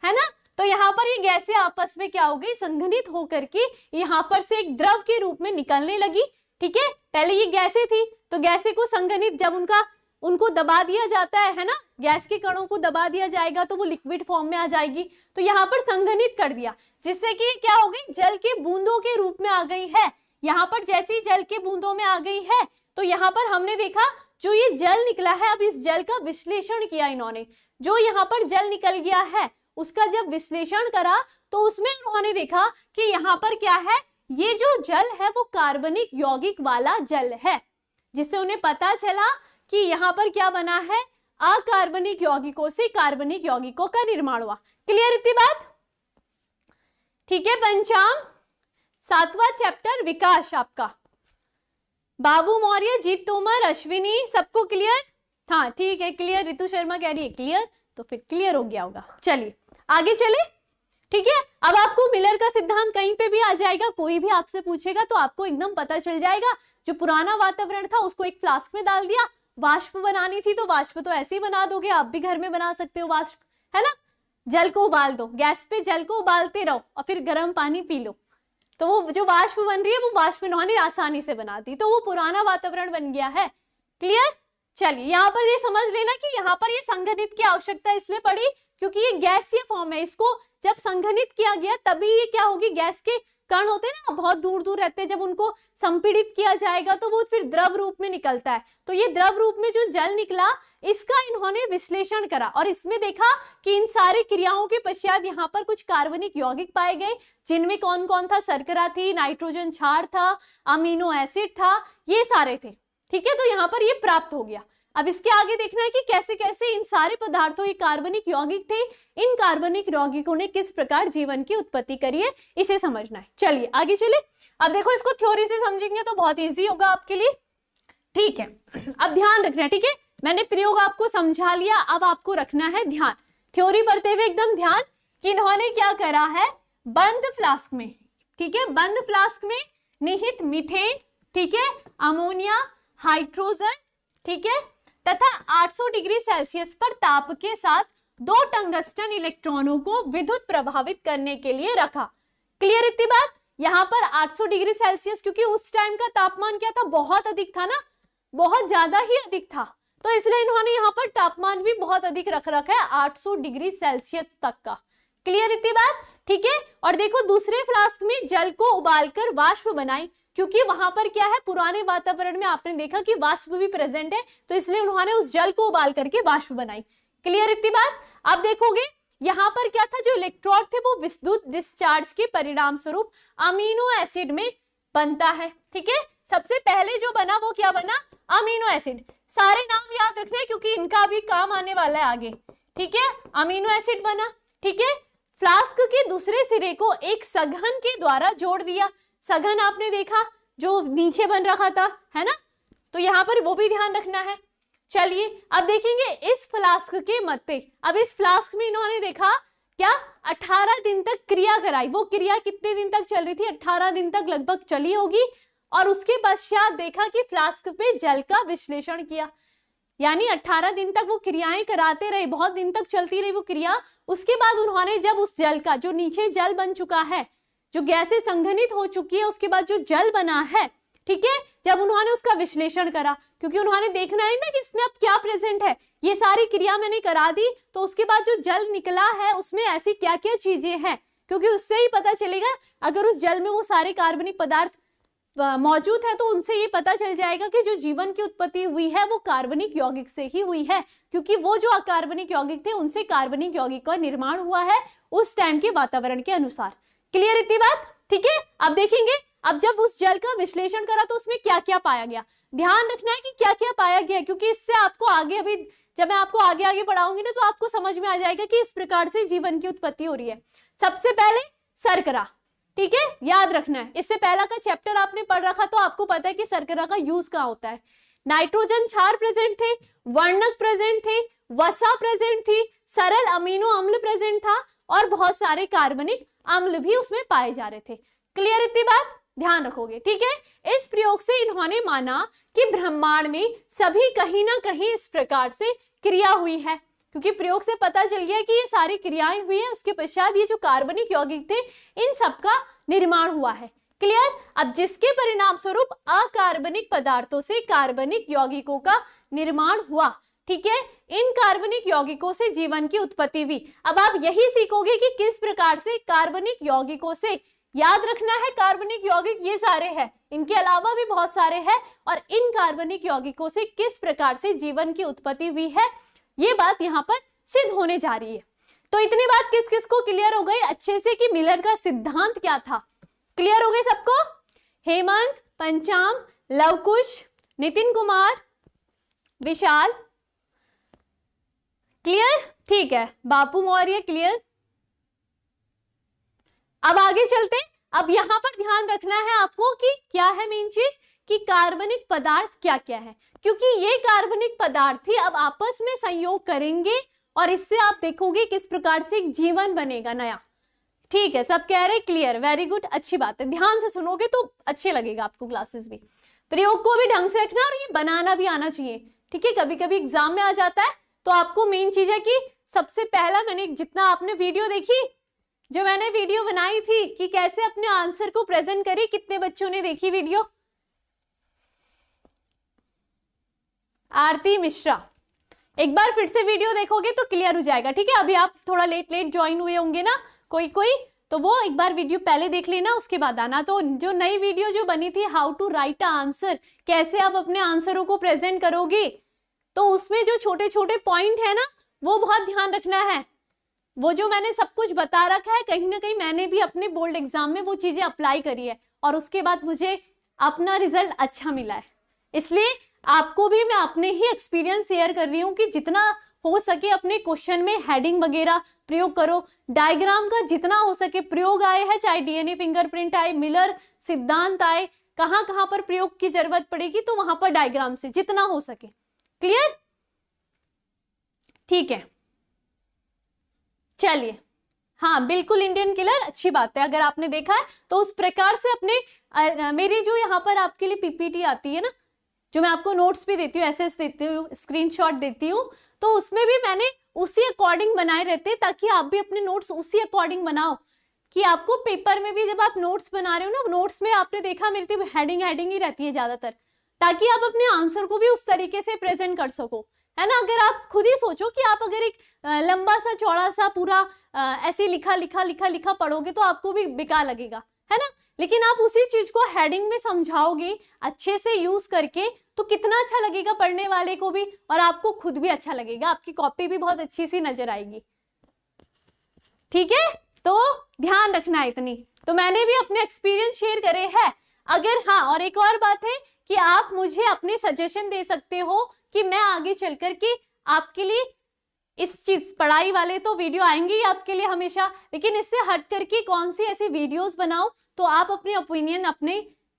है ना। तो यहाँ पर ये गैसें आपस में क्या हो गई, संघनित होकर के यहाँ पर से एक द्रव के रूप में निकलने लगी। ठीक है, पहले ये गैसें थी तो गैसें को संघनित, जब उनको दबा दिया जाता है ना, गैस के कणों को दबा दिया जाएगा तो वो लिक्विड फॉर्म में आ जाएगी। तो यहाँ पर संघनित कर दिया, जिससे कि क्या हो गई, जल के बूंदों के रूप में आ गई है। यहाँ पर जैसे ही जल के बूंदों में आ गई है तो यहाँ पर हमने देखा जो ये जल निकला है, अब इस जल का विश्लेषण किया इन्होंने। जो यहाँ पर जल निकल गया है उसका जब विश्लेषण करा तो उसमें उन्होंने देखा कि यहाँ पर क्या है, ये जो जल है वो कार्बनिक यौगिक वाला जल है, जिससे उन्हें पता चला कि यहाँ पर क्या बना है, अकार्बनिक यौगिकों से कार्बनिक यौगिकों का निर्माण हुआ। क्लियर इतनी बात? ठीक है, पंचांग 7वां चैप्टर विकास आपका, बाबू मौर्य, जीत तोमर, अश्विनी, सबको क्लियर? हाँ ठीक है, क्लियर। रितु शर्मा कह रही है क्लियर, तो फिर क्लियर हो गया होगा। चलिए आगे चले। ठीक है, अब आपको मिलर का सिद्धांत कहीं पे भी आ जाएगा, कोई भी आपसे पूछेगा तो आपको एकदम पता चल जाएगा। जो पुराना वातावरण था उसको एक फ्लास्क में डाल दिया, वाष्प बनानी थी तो वाष्प तो ऐसे ही बना दोगे, आप भी घर में बना सकते हो वाष्प, है ना। जल को उबाल दो, गैस पे जल को उबालते रहो और फिर गर्म पानी पी लो, तो वो जो वाष्प बन रही है वो वाष्प इन्होंने आसानी से बना दी, तो वो पुराना वातावरण बन गया है। क्लियर? चलिए यहाँ पर ये समझ लेना कि यहाँ पर ये संघनित की आवश्यकता इसलिए पड़ी क्योंकि ये गैसीय फॉर्म है, इसको जब संघनित किया गया तभी ये क्या होगी, गैस के कण होते हैं ना, बहुत दूर दूर रहते हैं, जब उनको संपीड़ित किया जाएगा तो वो फिर द्रव रूप में निकलता है। तो ये द्रव रूप में जो जल निकला इसका इन्होंने विश्लेषण करा और इसमें देखा कि इन सारी क्रियाओं के पश्चात यहाँ पर कुछ कार्बनिक यौगिक पाए गए, जिनमें कौन कौन था, शर्करा थी, नाइट्रोजन क्षार था, अमीनो एसिड था, ये सारे थे। ठीक है, तो यहाँ पर ये प्राप्त हो गया। अब इसके आगे देखना है कि कैसे कैसे इन सारे पदार्थों ये कार्बनिक यौगिक थे, इन कार्बनिक यौगिकों ने किस प्रकार जीवन की उत्पत्ति करी है, इसे समझना है। चलिए आगे चले। अब देखो इसको थ्योरी से समझेंगे तो बहुत इजी होगा आपके लिए। ठीक है, अब ध्यान रखना है। ठीक है, मैंने प्रयोग आपको समझा लिया, अब आपको रखना है ध्यान, थ्योरी पढ़ते हुए एकदम ध्यान कि इन्होंने क्या करा है, बंद फ्लास्क में, ठीक है, बंद फ्लास्क में निहित मीथेन, ठीक है, अमोनिया, हाइड्रोजन, ठीक है, तथा 800 डिग्री सेल्सियस पर ताप के साथ 2 टंगस्टन इलेक्ट्रॉनों को विद्युत प्रभावित करने के लिए रखा। क्लियर इतनी बात? यहाँ पर 800 डिग्री सेल्सियस, क्योंकि उस टाइम का तापमान क्या था, बहुत अधिक था ना, बहुत ज्यादा ही अधिक था, तो इसलिए इन्होंने यहाँ पर तापमान भी बहुत अधिक रख रखा है, 800 डिग्री सेल्सियस तक का। क्लियर इतनी बात? ठीक है, और देखो दूसरे फ्लास्क में जल को उबालकर वाष्प बनाई, क्योंकि वहां पर क्या है, पुराने वातावरण में आपने देखा कि वाष्प भी प्रेजेंट है, तो इसलिए उन्होंने उस जल को उबाल करके वाष्प बनाई। क्लियर इतनी बात? अब देखोगे यहाँ पर क्या था, जो इलेक्ट्रोड थे वो विद्युत डिस्चार्ज के परिणाम स्वरूप अमीनो एसिड में बनता है। ठीक है, सबसे पहले जो बना वो क्या बना, अमीनो एसिड। सारे नाम याद रखने हैं क्योंकि इनका भी काम आने वाला है आगे। ठीक है, अमीनो एसिड बना। ठीक है, फ्लास्क के दूसरे सिरे को एक सघन के द्वारा जोड़ दिया। सघन आपने देखा जो नीचे बन रखा था, है ना, तो यहाँ पर वो भी ध्यान रखना है। चलिए अब देखेंगे इस फ्लास्क के मते। अब इस फ्लास्क में इन्होंने देखा क्या 18 दिन तक क्रिया कराई। वो क्रिया कितने दिन तक चल रही थी? 18 दिन तक लगभग चली होगी। और उसके पश्चात देखा कि फ्लास्क पे जल का विश्लेषण किया, यानी 18 दिन तक वो क्रियाएं कराते रहे, बहुत दिन तक चलती रही वो क्रिया। उसके बाद उन्होंने जब उस जल का, जो नीचे जल बन चुका है, जो गैसें संघनित हो चुकी है, उसके बाद जो जल बना है, ठीक है, जब उन्होंने उसका विश्लेषण करा, क्योंकि उन्होंने देखना है ना कि इसमें अब क्या प्रेजेंट है। ये सारी क्रिया मैंने करा दी, तो उसके बाद जो जल निकला है उसमें ऐसी क्या क्या चीजें हैं, क्योंकि उससे ही पता चलेगा। अगर उस जल में वो सारे कार्बनिक पदार्थ मौजूद है तो उनसे ये पता चल जाएगा कि जो जीवन की उत्पत्ति हुई है वो कार्बनिक यौगिक से ही हुई है, क्योंकि वो जो अकार्बनिक यौगिक थे उनसे कार्बनिक यौगिक का निर्माण हुआ है उस टाइम के वातावरण के अनुसार। क्लियर इतनी बात? ठीक है, अब देखेंगे अब जब उस जल का विश्लेषण करा तो उसमें क्या क्या पाया गया। ध्यान रखना है कि क्या क्या पाया गया, क्योंकि इससे आपको आगे, अभी जब मैं आपको आगे आगे पढ़ाऊंगी ना, तो आपको समझ में आ जाएगा कि इस प्रकार से जीवन की उत्पत्ति हो रही है। सबसे पहले शर्करा, ठीक है, याद रखना है। इससे पहला का चैप्टर आपने पढ़ रखा तो आपको पता है कि शर्करा का यूज कहाँ होता है। नाइट्रोजन क्षार प्रेजेंट थे, वर्णक प्रेजेंट थे, वसा प्रेजेंट थी, सरल अमीनो अम्ल प्रेजेंट था और बहुत सारे कार्बनिक अम्ल भी उसमें पाए जा रहे थे। क्लियर इतनी बात? ध्यान रखोगे, ठीक है। इस प्रयोग से इन्होंने माना कि ब्रह्मांड में सभी कहीं ना कहीं इस प्रकार से क्रिया हुई है, क्योंकि प्रयोग से पता चल गया कि ये सारी क्रियाएं हुई है। उसके पश्चात ये जो कार्बनिक यौगिक थे इन सबका निर्माण हुआ है। क्लियर? अब जिसके परिणाम स्वरूप अकार्बनिक पदार्थों से कार्बनिक यौगिकों का निर्माण हुआ, ठीक है, इन कार्बनिक यौगिकों से जीवन की उत्पत्ति हुई। अब आप यही सीखोगे कि किस प्रकार से कार्बनिक यौगिकों से, याद रखना है कार्बनिक यौगिक ये सारे हैं, इनके अलावा भी बहुत सारे हैं, और इन कार्बनिक यौगिकों से किस प्रकार से जीवन की उत्पत्ति हुई है, ये बात यहाँ पर सिद्ध होने जा रही है। तो इतनी बात किस किस को क्लियर हो गई अच्छे से कि मिलर का सिद्धांत क्या था? क्लियर हो गई सबको? हेमंत, पंचाम, लवकुश, नितिन कुमार, विशाल, क्लियर? ठीक है, बापू मौर्य क्लियर। अब आगे चलते। अब यहां पर ध्यान रखना है आपको कि क्या है मेन चीज, कि कार्बनिक पदार्थ क्या क्या है, क्योंकि ये कार्बनिक पदार्थ ही अब आपस में संयोग करेंगे और इससे आप देखोगे किस प्रकार से एक जीवन बनेगा नया। ठीक है, सब कह रहे क्लियर, वेरी गुड, अच्छी बात है। ध्यान से सुनोगे तो अच्छे लगेगा आपको क्लासेस भी। प्रयोग को भी ढंग से रखना और ये बनाना भी आना चाहिए, ठीक है। कभी कभी एग्जाम में आ जाता है तो आपको मेन चीज है कि सबसे पहला, मैंने जितना आपने वीडियो देखी, जो मैंने वीडियो बनाई थी कि कैसे अपने आंसर को प्रेजेंट करी, कितने बच्चों ने देखी वीडियो? आरती मिश्रा, एक बार फिर से वीडियो देखोगे तो क्लियर हो जाएगा, ठीक है। अभी आप थोड़ा लेट ज्वाइन हुए होंगे ना कोई कोई, तो वो एक बार वीडियो पहले देख लेना, उसके बाद आना। तो जो नई वीडियो जो बनी थी, how to write a answer, कैसे आप अपने आंसरों को प्रेजेंट करोगे, तो उसमें जो छोटे छोटे पॉइंट है ना, वो बहुत ध्यान रखना है। वो जो मैंने सब कुछ बता रखा है, कहीं ना कहीं मैंने भी अपने बोर्ड एग्जाम में वो चीजें अप्लाई करी है और उसके बाद मुझे अपना रिजल्ट अच्छा मिला है। इसलिए आपको भी मैं अपने ही एक्सपीरियंस शेयर कर रही हूँ कि जितना हो सके अपने क्वेश्चन में हेडिंग वगैरह प्रयोग करो, डायग्राम का जितना हो सके प्रयोग आए हैं, चाहे डीएनए फिंगरप्रिंट आए, मिलर सिद्धांत आए, कहाँ कहाँ पर प्रयोग की जरूरत पड़ेगी तो वहां पर डायग्राम से जितना हो सके। क्लियर? ठीक है, चलिए। हाँ बिल्कुल, इंडियन किलर, अच्छी बात है। अगर आपने देखा है तो उस प्रकार से अपने मेरी जो यहाँ पर आपके लिए पीपीटी आती है ना, जो मैं आपको नोट्स भी देती हूँ, एसएस देती हूँ, स्क्रीनशॉट देती हूँ, तो उसमें भी मैंने उसी अकॉर्डिंग बनाए रहते, ताकि आप भी अपने नोट्स उसी अकॉर्डिंग बनाओ, कि आपको पेपर में भी जब आप नोट्स बना रहे हो ना, नोट्स में आपने देखा मेरी तो हेडिंग ही रहती है ज्यादातर, ताकि आप अपने आंसर को भी उस तरीके से प्रेजेंट कर सको, है ना। अगर आप खुद ही सोचो कि आप अगर एक लंबा सा चौड़ा सा पूरा ऐसे लिखा लिखा लिखा लिखा पढ़ोगे तो आपको भी बेकार लगेगा, है ना। लेकिन आप उसी चीज को हेडिंग में समझाओगे अच्छे से यूज करके, तो कितना अच्छा लगेगा पढ़ने वाले को भी, और आपको खुद भी अच्छा लगेगा, आपकी कॉपी भी बहुत अच्छी सी नजर आएगी। ठीक है, तो ध्यान रखना इतनी, तो मैंने भी अपने एक्सपीरियंस शेयर करे हैं। अगर हाँ, और एक और बात है कि आप मुझे अपने सजेशन दे सकते हो कि मैं आगे चल करके आपके लिए इस चीज, पढ़ाई वाले तो वीडियो आएंगे ही आपके लिए हमेशा, लेकिन इससे हट करके कौन सी ऐसी वीडियोस बनाओ, तो आप अपने ओपिनियन अपने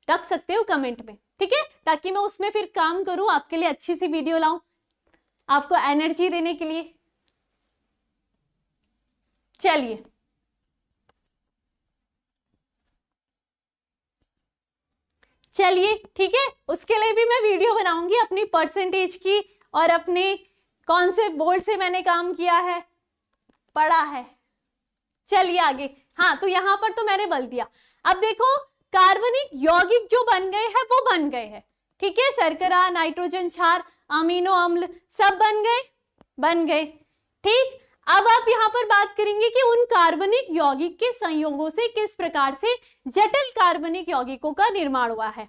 रख सकते हो कमेंट में, ठीक है, ताकि मैं उसमें फिर काम करूं, आपके लिए अच्छी सी वीडियो लाऊं। आपको एनर्जी देने के लिए। चलिए चलिए ठीक है, उसके लिए भी मैं वीडियो बनाऊंगी अपनी परसेंटेज की और अपने कौन से बोर्ड से मैंने काम किया है, पढ़ा है। चलिए आगे। हाँ, तो यहां पर तो मैंने बोल दिया। अब देखो कार्बनिक यौगिक जो बन गए हैं वो बन गए हैं, ठीक है। शर्करा, नाइट्रोजन क्षार, अमीनो अम्ल सब बन गए, ठीक। अब आप यहाँ पर बात करेंगे कि उन कार्बनिक यौगिक के संयोगों से किस प्रकार से जटिल कार्बनिक यौगिकों का निर्माण हुआ है,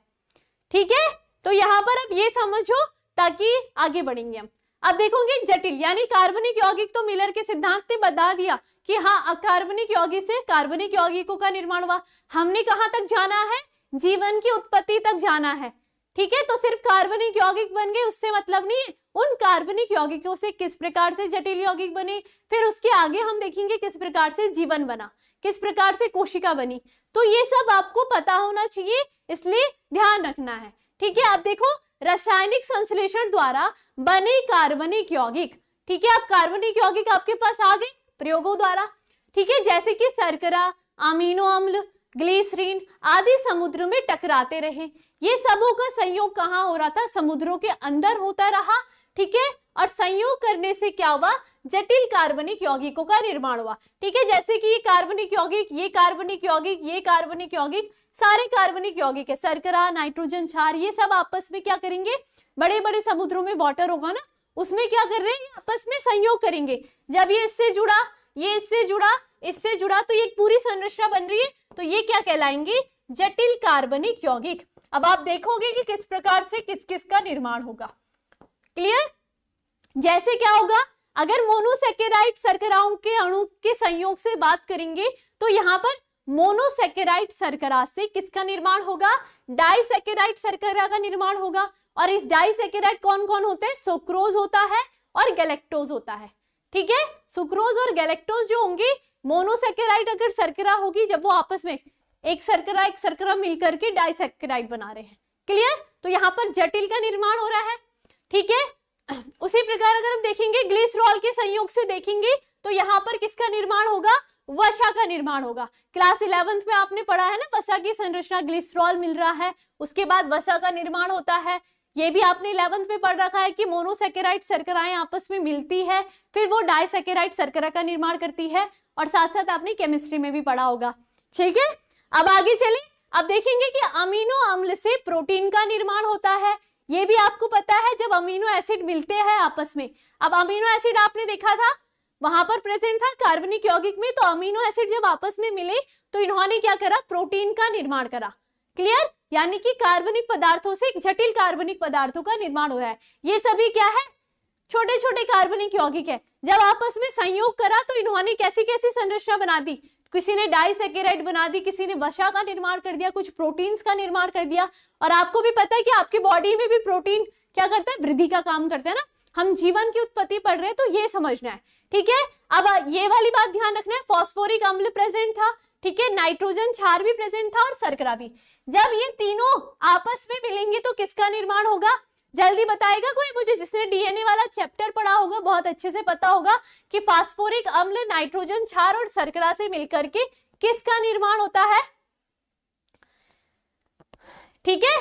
ठीक है। तो यहाँ पर अब ये समझो ताकि आगे बढ़ेंगे हम। अब देखोगे जटिल यानी कार्बनिक यौगिक तो मिलर के सिद्धांत ने बता दिया कि हाँ अकार्बनिक यौगिक से कार्बनिक यौगिकों का निर्माण हुआ। हमने कहां तक जाना है, जीवन की उत्पत्ति तक जाना है, ठीक है। तो सिर्फ कार्बनिक यौगिक बन गए उससे मतलब नहीं है, उन कार्बनिक यौगिकों से किस प्रकार से जटिल यौगिक बने, फिर उसके आगे हम देखेंगे किस प्रकार से जीवन बना, किस प्रकार से कोशिका बनी। तो ये सब आपको पता होना चाहिए, इसलिए ध्यान रखना है, ठीक है। अब देखो रासायनिक संश्लेषण द्वारा बने कार्बनिक यौगिक, ठीक है। अब कार्बनिक यौगिक आपके पास आ गए प्रयोगों द्वारा, ठीक है। जैसे कि शर्करा, अमीनो अम्ल, ग्लिसरीन आदि समुद्र में टकराते रहे। ये सबों का संयोग कहाँ हो रहा था, समुद्रों के अंदर होता रहा, ठीक है। और संयोग करने से क्या हुआ, जटिल कार्बनिक यौगिकों का निर्माण हुआ, ठीक है। जैसे कि ये कार्बनिक यौगिक, ये कार्बनिक यौगिक, ये कार्बनिक यौगिक, सारे कार्बनिक यौगिक है, शर्करा, नाइट्रोजन क्षार, ये सब आपस में क्या करेंगे, बड़े बड़े समुद्रों में वाटर होगा ना, उसमें क्या कर रहे हैं, आपस में संयोग करेंगे। जब ये इससे जुड़ा, ये इससे जुड़ा, इससे जुड़ा, तो ये पूरी संरचना बन रही है, तो ये क्या कहलाएंगे, जटिल कार्बनिक यौगिक। अब आप देखोगे कि किस प्रकार से किस किस का निर्माण होगा, क्लियर। जैसे क्या होगा, अगर मोनोसैकेराइड शर्कराओं के अणु के संयोग से बात करेंगे तो यहाँ पर मोनोसैकेराइड शर्करा से किसका निर्माण होगा, डाइसैकेराइड शर्करा का निर्माण होगा। और इस डाइसैकेराइड कौन कौन होते हैं, सुक्रोज होता है और गैलेक्टोज होता है, ठीक है। सुक्रोज और गैलेक्टोज जो होंगे, मोनोसैकेराइड अगर शर्करा होगी, जब वो आपस में एक शर्करा मिलकर के डाइसैकेराइड बना रहे हैं, क्लियर। तो यहाँ पर जटिल का निर्माण हो रहा है, ठीक है। उसी प्रकार अगर हम देखेंगे ग्लिसरॉल के संयोग से देखेंगे तो यहाँ पर किसका निर्माण होगा, वसा का निर्माण होगा। क्लास 11th में आपने पढ़ा है ना, वसा की संरचना, ग्लिसरॉल मिल रहा है, उसके बाद वसा का निर्माण होता है। ये भी आपने 11th में पढ़ रखा है कि मोनोसैकेराइड शर्कराएं आपस में मिलती है, फिर वो डाइसैकेराइड शर्करा का निर्माण करती है, और साथ साथ आपने केमिस्ट्री में भी पढ़ा होगा, ठीक है। अब आगे चले, अब देखेंगे कि अमीनो अम्ल से प्रोटीन का निर्माण होता है। ये भी आपको पता है, जब अमीनो एसिड मिलते हैं आपस में, अब अमीनो एसिड आपने देखा था वहां पर प्रेजेंट था कार्बनिक यौगिक में, तो अमीनो एसिड जब आपस में मिले तो इन्होंने क्या करा, प्रोटीन का निर्माण करा, क्लियर। यानी कि कार्बनिक पदार्थों से जटिल कार्बनिक पदार्थों का निर्माण हुआ है। ये सभी क्या है, छोटे छोटे कार्बनिक यौगिक है। जब आपस में संयोग करा तो इन्होंने कैसी कैसी संरचना बना दी, किसी ने डाइसैकेराइड बना दी, किसी ने वसा का निर्माण कर दिया, कुछ प्रोटीन्स का निर्माण कर दिया। और आपको भी पता है कि आपकी बॉडी में भी प्रोटीन क्या करता है, वृद्धि का काम करता है ना। हम जीवन की उत्पत्ति पढ़ रहे हैं तो ये समझना है, ठीक है। अब ये वाली बात ध्यान रखना है, फॉस्फोरिक अम्ल प्रेजेंट था, ठीक है, नाइट्रोजन क्षार भी प्रेजेंट था और शर्करा भी। जब ये तीनों आपस में मिलेंगे तो किसका निर्माण होगा, जल्दी बताएगा कोई मुझे, जिसने डीएनए वाला चैप्टर पढ़ा होगा बहुत अच्छे से पता होगा कि फास्फोरिक अम्ल, नाइट्रोजन क्षार और शर्करा से मिलकर के किसका निर्माण होता है, ठीक है।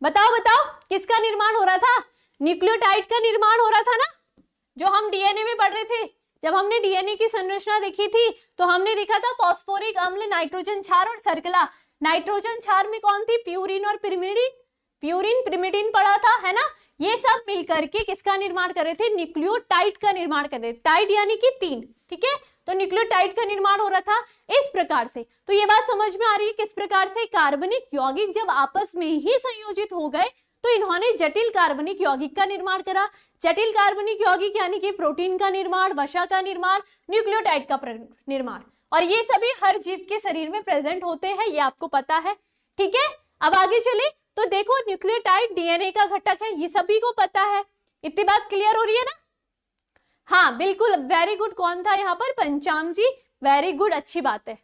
बताओ बताओ किसका निर्माण हो रहा था, न्यूक्लियोटाइड का निर्माण हो रहा था ना, जो हम डीएनए में पढ़ रहे थे। जब हमने डीएनए की संरचना देखी थी तो हमने देखा था फॉस्फोरिक अम्ल, नाइट्रोजन क्षार और शर्करा। नाइट्रोजन क्षार में कौन थी, प्यूरिन और पिरिमिडिन, प्यूरिन पिरिमिडिन पढ़ा था, है ना। ये सब मिलकर के किसका निर्माण कर रहे थे, न्यूक्लियोटाइड का निर्माण कर रहे थे। टाइड यानी कि 3, ठीक है, तो न्यूक्लियोटाइड का निर्माण हो रहा था इस प्रकार से। तो ये बात समझ में आ रही है किस प्रकार से कार्बनिक यौगिक जब आपस में ही संयोजित हो गए तो इन्होंने जटिल कार्बनिक यौगिक का निर्माण करा। जटिल कार्बनिक यौगिक यानी कि प्रोटीन का निर्माण, वसा का निर्माण, न्यूक्लियोटाइड का निर्माण, और ये सभी हर जीव के शरीर में प्रेजेंट होते हैं, ये आपको पता है, ठीक है। अब आगे चले तो देखो न्यूक्लियोटाइड डीएनए का घटक है, ये सभी को पता है। इतनी बात क्लियर हो रही है ना, हाँ बिल्कुल, वेरी गुड। कौन था यहाँ पर, पंचाम जी, वेरी गुड, अच्छी बात है,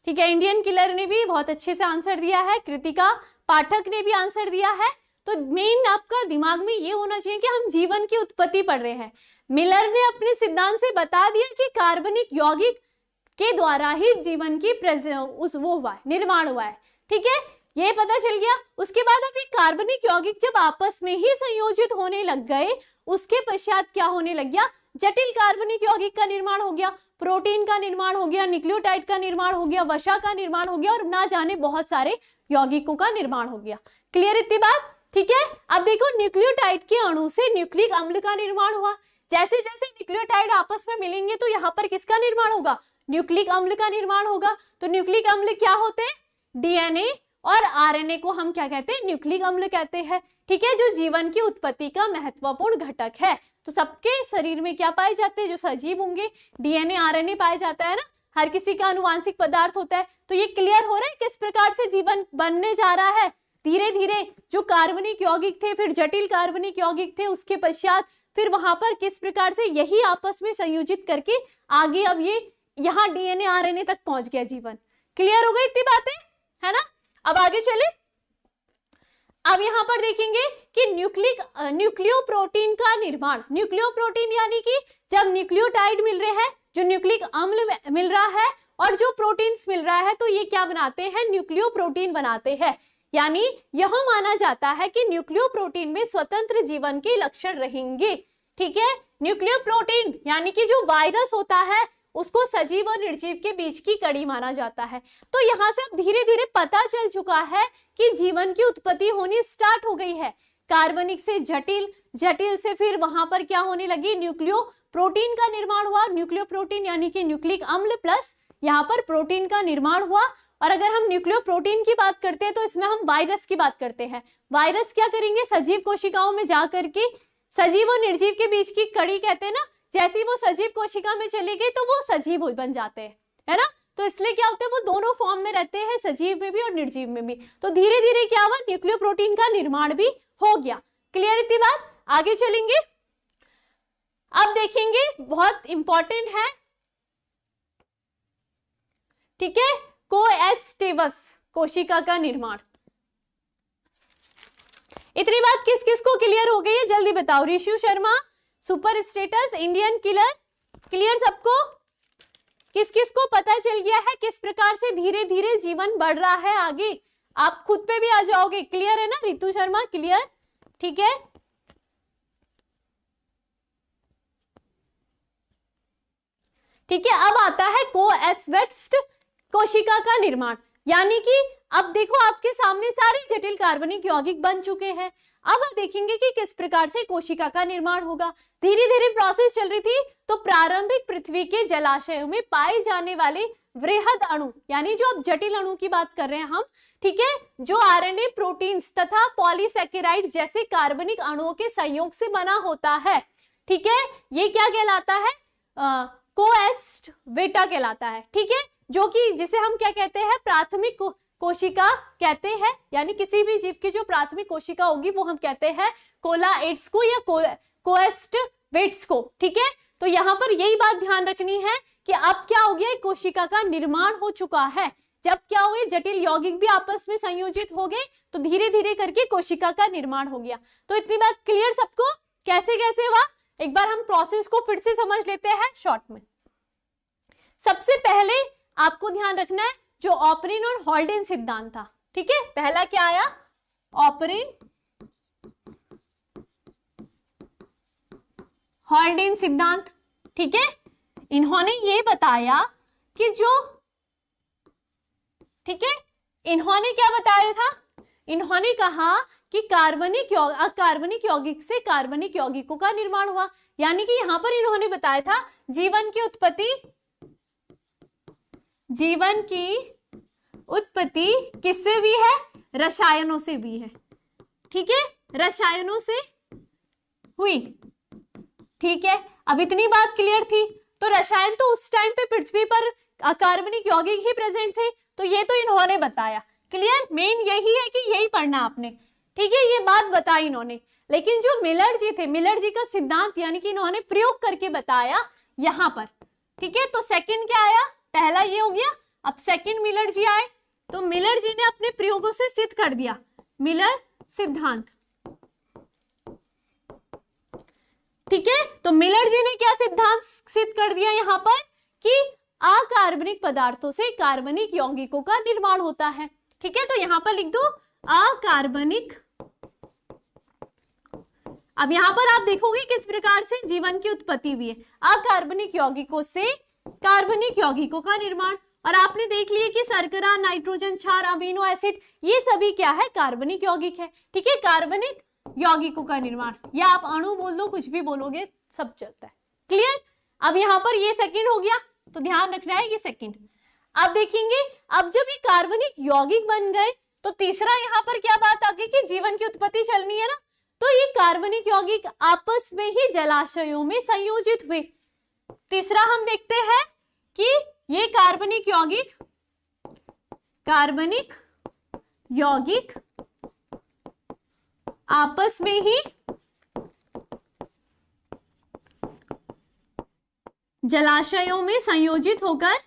ठीक है। इंडियन किलर ने भी बहुत अच्छे से आंसर दिया है, कृतिका पाठक ने भी आंसर दिया है। तो मेन आपका दिमाग में ये होना चाहिए कि हम जीवन की उत्पत्ति पढ़ रहे हैं। मिलर ने अपने सिद्धांत से बता दिया कि कार्बनिक यौगिक के द्वारा ही जीवन की निर्माण हुआ है, ठीक है, ये पता चल गया। उसके बाद अब ये कार्बनिक यौगिक जब आपस में ही संयोजित होने लग गए, उसके पश्चात क्या होने लग गया, जटिल कार्बनिक यौगिक का निर्माण हो गया, प्रोटीन का निर्माण हो गया, न्यूक्लियोटाइड का निर्माण हो गया, वसा का निर्माण हो गया और ना जाने बहुत सारे यौगिकों का निर्माण हो गया। क्लियर इतनी बात, ठीक है। अब देखो न्यूक्लियोटाइड के अणु से न्यूक्लिक अम्ल का निर्माण हुआ। जैसे जैसे न्यूक्लियोटाइड आपस में मिलेंगे तो यहाँ पर किसका निर्माण होगा, न्यूक्लिक अम्ल का निर्माण होगा। तो न्यूक्लिक अम्ल क्या होते हैं, डीएनए और आरएनए को हम क्या कहते हैं, न्यूक्लिक अम्ल कहते हैं, ठीक है, जो जीवन की उत्पत्ति का महत्वपूर्ण घटक है। तो सबके शरीर में क्या पाए जाते हैं, जो सजीव होंगे, डीएनए आरएनए पाया जाता है ना, हर किसी का आनुवांशिक पदार्थ होता है। तो ये क्लियर हो रहा है किस प्रकार से जीवन बनने जा रहा है। धीरे धीरे जो कार्बनिक यौगिक थे, फिर जटिल कार्बनिक यौगिक थे, उसके पश्चात फिर वहां पर किस प्रकार से यही आपस में संयोजित करके आगे अब ये यहाँ डीएनए आरएनए तक पहुंच गया जीवन। क्लियर हो गई इतनी बातें, है ना। अब आगे चले, अब यहां पर देखेंगे कि न्यूक्लियोप्रोटीन का निर्माण। न्यूक्लियोप्रोटीन यानी कि जब न्यूक्लियोटाइड मिल रहे हैं, जो न्यूक्लिक अम्ल मिल रहा है और जो प्रोटीन्स मिल रहा है, तो ये क्या बनाते हैं, न्यूक्लियोप्रोटीन बनाते हैं। यानी यह माना जाता है कि न्यूक्लियोप्रोटीन में स्वतंत्र जीवन के लक्षण रहेंगे, ठीक है। न्यूक्लियोप्रोटीन यानी कि जो वायरस होता है उसको सजीव और निर्जीव के बीच की कड़ी माना जाता है। तो यहाँ से अब धीरे धीरे पता चल चुका है कि जीवन की उत्पत्ति होनी स्टार्ट हो गई है। कार्बनिक से जटिल, जटिल से फिर वहां पर क्या होने लगी, न्यूक्लियोप्रोटीन का निर्माण हुआ। न्यूक्लियोप्रोटीन यानी कि न्यूक्लिक अम्ल प्लस यहाँ पर प्रोटीन का निर्माण हुआ। और अगर हम न्यूक्लियोप्रोटीन की बात करते हैं तो इसमें हम वायरस की बात करते हैं। वायरस क्या करेंगे, सजीव कोशिकाओं में जाकर के सजीव और निर्जीव के बीच की कड़ी कहते हैं ना, जैसे ही वो सजीव कोशिका में चले गए तो वो सजीव बन जाते हैं, है ना। तो इसलिए क्या होता है, वो दोनों फॉर्म में रहते हैं, सजीव में भी और निर्जीव में भी। तो धीरे धीरे क्या हुआ, न्यूक्लियोप्रोटीन का निर्माण भी हो गया। क्लियर इतनी बात, आगे चलेंगे। अब देखेंगे बहुत इंपॉर्टेंट है, ठीक है, कोएस्टेवस कोशिका का निर्माण। इतनी बात किस किस को क्लियर हो गई है, जल्दी बताओ। Rishu Sharma, super status, Indian killer, clear सबको। किस किस को पता चल गया है किस प्रकार से धीरे धीरे जीवन बढ़ रहा है आगे। आप खुद पे भी आ जाओगे, क्लियर है ना। रितु शर्मा क्लियर, ठीक है। ठीक है, अब आता है कोएस्टेवस कोशिका का निर्माण। यानी कि अब देखो आपके सामने सारे जटिल कार्बनिक यौगिक बन चुके हैं। अब देखेंगे कि किस प्रकार से कोशिका का निर्माण होगा। धीरे धीरे प्रोसेस चल रही थी। तो प्रारंभिक पृथ्वी के जलाशयों में पाए जाने वाले वृहद अणु, यानी जो अब जटिल अणु की बात कर रहे हैं हम, ठीक है, जो आरएनए, प्रोटीन्स तथा पॉलीसैकेराइड जैसे कार्बनिक अणुओं के संयोग से बना होता है, ठीक है, ये क्या कहलाता है, कोएस्टेवेटा कहलाता है, ठीक है, जो कि जिसे हम क्या कहते हैं, प्राथमिक कोशिका कहते हैं। यानी किसी भी जीव की जो प्राथमिक कोशिका होगी वो हम कहते हैं कोलाएड्स को या कोएस्टेवेट्स को, ठीक है। तो यहाँ पर यही बात ध्यान रखनी है कि अब क्या हो गया, कोशिका का निर्माण हो चुका है। जब क्या हुए, जटिल यौगिक भी आपस में संयोजित हो गए, तो धीरे धीरे करके कोशिका का निर्माण हो गया। तो इतनी बात क्लियर सबको, कैसे कैसे हुआ, एक बार हम प्रोसेस को फिर से समझ लेते हैं शॉर्ट में। सबसे पहले आपको ध्यान रखना है जो ऑपरिन और हॉल्डेन सिद्धांत था, ठीक है। पहला क्या आया, ऑपरिन हॉल्डेन सिद्धांत, ठीक है। इन्होंने ये बताया कि जो, ठीक है, इन्होंने क्या बताया था, इन्होंने कहा कि अकार्बनिक यौगिक से कार्बनिक यौगिकों का निर्माण हुआ। यानी कि यहां पर इन्होंने बताया था जीवन की उत्पत्ति किससे भी है, रसायनों से भी है, ठीक है, रसायनों से हुई, ठीक है। अब इतनी बात क्लियर थी। तो रसायन तो उस टाइम पे पृथ्वी पर अकार्बनिक यौगिक ही प्रेजेंट थे, तो ये तो इन्होंने बताया। क्लियर, मेन यही है कि यही पढ़ना आपने, ठीक है, ये बात बताई इन्होंने। लेकिन जो मिलर जी थे, मिलर जी का सिद्धांत यानी कि इन्होंने प्रयोग करके बताया यहां पर, ठीक है। तो सेकंड क्या आया, पहला ये हो गया, अब सेकंड मिलर जी आए। तो मिलर जी ने अपने प्रयोगों से सिद्ध कर दिया मिलर सिद्धांत, ठीक है, तो मिलर जी ने क्या सिद्धांत सिद्ध कर दिया यहाँ पर कि अकार्बनिक पदार्थों से कार्बनिक यौगिकों का निर्माण होता है। ठीक है, तो यहां पर लिख दो अकार्बनिक। अब यहां पर आप देखोगे किस प्रकार से जीवन की उत्पत्ति हुई है। अकार्बनिक यौगिकों से कार्बनिक यौगिकों का निर्माण। और आपने देख लिया कि शर्करा, नाइट्रोजन, क्षार, अमीनो एसिड, ये सभी क्या है, कार्बनिक यौगिक है। ठीक है, कार्बनिक यौगिकों का निर्माण, या आप अणु बोल दो, कुछ भी बोलोगे सब चलता है। क्लियर। अब यहाँ पर ये सेकंड हो गया, तो ध्यान रखना है ये सेकंड। अब देखेंगे, अब जब ये कार्बनिक यौगिक बन गए तो तीसरा यहाँ पर क्या बात आ गई कि जीवन की उत्पत्ति चलनी है ना, तो ये कार्बनिक यौगिक आपस में ही जलाशयों में संयोजित हुए। तीसरा हम देखते हैं कि ये कार्बनिक यौगिक आपस में ही जलाशयों में संयोजित होकर